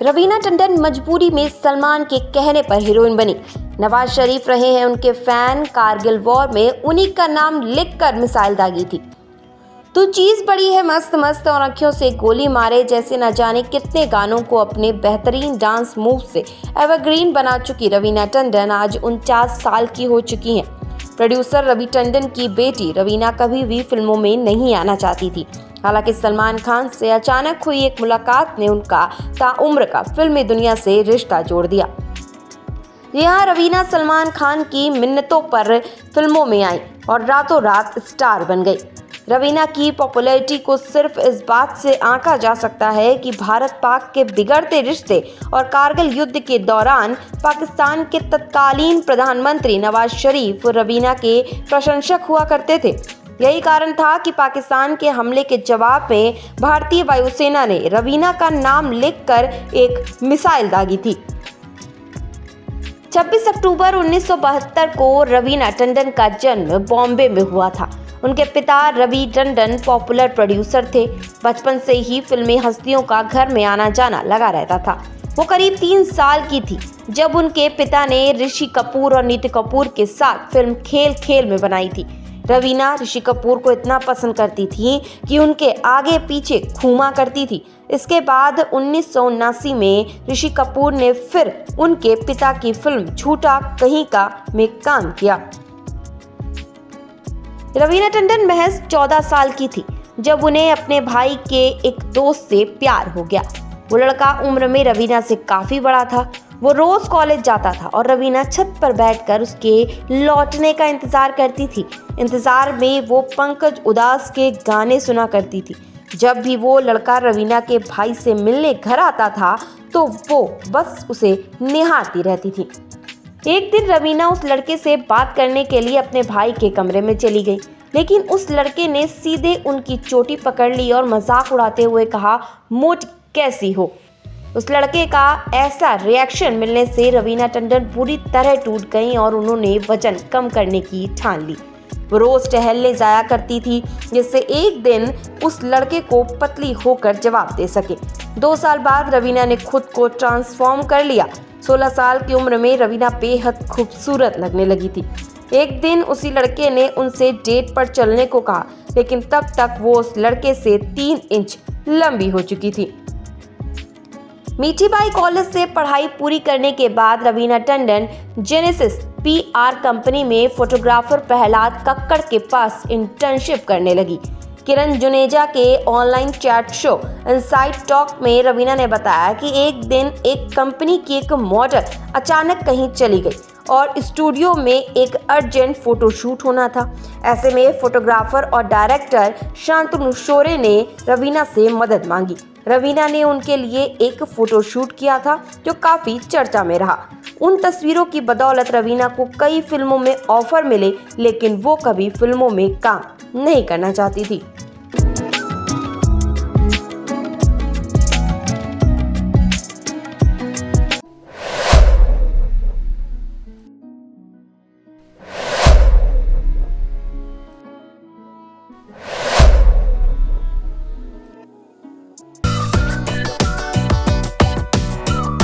रवीना टंडन मजबूरी में सलमान के कहने पर हीरोइन बनी। नवाज शरीफ रहे हैं उनके फैन। कारगिल वॉर में उन्हीं का नाम लिखकर मिसाइल दागी थी। तो चीज बड़ी है मस्त मस्त और आंखों से गोली मारे जैसे न जाने कितने गानों को अपने बेहतरीन डांस मूव से एवरग्रीन बना चुकी रवीना टंडन आज 49 साल की हो चुकी हैं। प्रोड्यूसर रवि टंडन की बेटी रवीना कभी भी फिल्मों में नहीं आना चाहती थी। हालांकि सलमान खान से अचानक हुई एक मुलाकात ने उनका ताउम्र का फिल्मी दुनिया से रिश्ता जोड़ दिया। यहाँ रवीना सलमान खान की मिन्नतों पर फिल्मों में आई और रातों रात स्टार बन गई। रवीना की पॉपुलैरिटी को सिर्फ इस बात से आंका जा सकता है कि भारत पाक के बिगड़ते रिश्ते और कारगिल युद्ध के दौरान पाकिस्तान के तत्कालीन प्रधानमंत्री नवाज शरीफ रवीना के प्रशंसक हुआ करते थे। यही कारण था कि पाकिस्तान के हमले के जवाब में भारतीय वायुसेना ने रवीना का नाम लिखकर एक मिसाइल दागी थी। 26 अक्टूबर 1972 को रवीना टंडन का जन्म बॉम्बे में हुआ था। उनके पिता रवि टंडन पॉपुलर प्रोड्यूसर थे। बचपन से ही फिल्मी हस्तियों का घर में आना जाना लगा रहता था। वो करीब 3 साल की थी जब उनके पिता ने ऋषि कपूर और नीतू कपूर के साथ फिल्म खेल खेल में बनाई थी। रवीना ऋषि कपूर को इतना पसंद करती थी कि उनके आगे पीछे घूमा करती थी। इसके बाद 1979 में ऋषि कपूर ने फिर उनके पिता की फिल्म झूठा कहीं का में काम किया। रवीना टंडन महज 14 साल की थी जब उन्हें अपने भाई के एक दोस्त से प्यार हो गया। वो लड़का उम्र में रवीना से काफी बड़ा था। वो रोज कॉलेज जाता था और रवीना छत पर बैठकर उसके लौटने का इंतजार करती थी। इंतजार में वो पंकज उदास के गाने सुना करती थी। जब भी वो लड़का रवीना के भाई से मिलने घर आता था तो वो बस उसे निहारती रहती थी। एक दिन रवीना उस लड़के से बात करने के लिए अपने भाई के कमरे में चली गई, लेकिन उस लड़के ने सीधे उनकी चोटी पकड़ ली और मजाक उड़ाते हुए कहा, मोट कैसी हो। उस लड़के का ऐसा रिएक्शन मिलने से रवीना टंडन पूरी तरह टूट गईं और उन्होंने वजन कम करने की ठान ली। वो रोज टहलने जाया करती थी जिससे एक दिन उस लड़के को पतली होकर जवाब दे सके। 2 साल बाद रवीना ने खुद को ट्रांसफॉर्म कर लिया। 16 साल की उम्र में रवीना बेहद खूबसूरत लगने लगी थी। एक दिन उसी लड़के ने उनसे डेट पर चलने को कहा, लेकिन तब तक वो उस लड़के से 3 इंच लंबी हो चुकी थी। मीठी बाई कॉलेज से पढ़ाई पूरी करने के बाद Raveena Tandon genesis PR company में फोटोग्राफर प्रहलाद कक्कड़ के पास इंटर्नशिप करने लगी। किरण जुनेजा के online chat show inside talk में रवीना ने बताया कि एक दिन एक कंपनी की एक मॉडल अचानक कहीं चली गई और स्टूडियो में एक अर्जेंट फोटोशूट होना था। ऐसे में फोटोग्राफर और डायरेक्टर शांतनु शोरे ने रवीना से मदद मांगी। रवीना ने उनके लिए एक फोटोशूट किया था जो काफी चर्चा में रहा। उन तस्वीरों की बदौलत रवीना को कई फिल्मों में ऑफर मिले, लेकिन वो कभी फिल्मों में काम नहीं करना चाहती थी।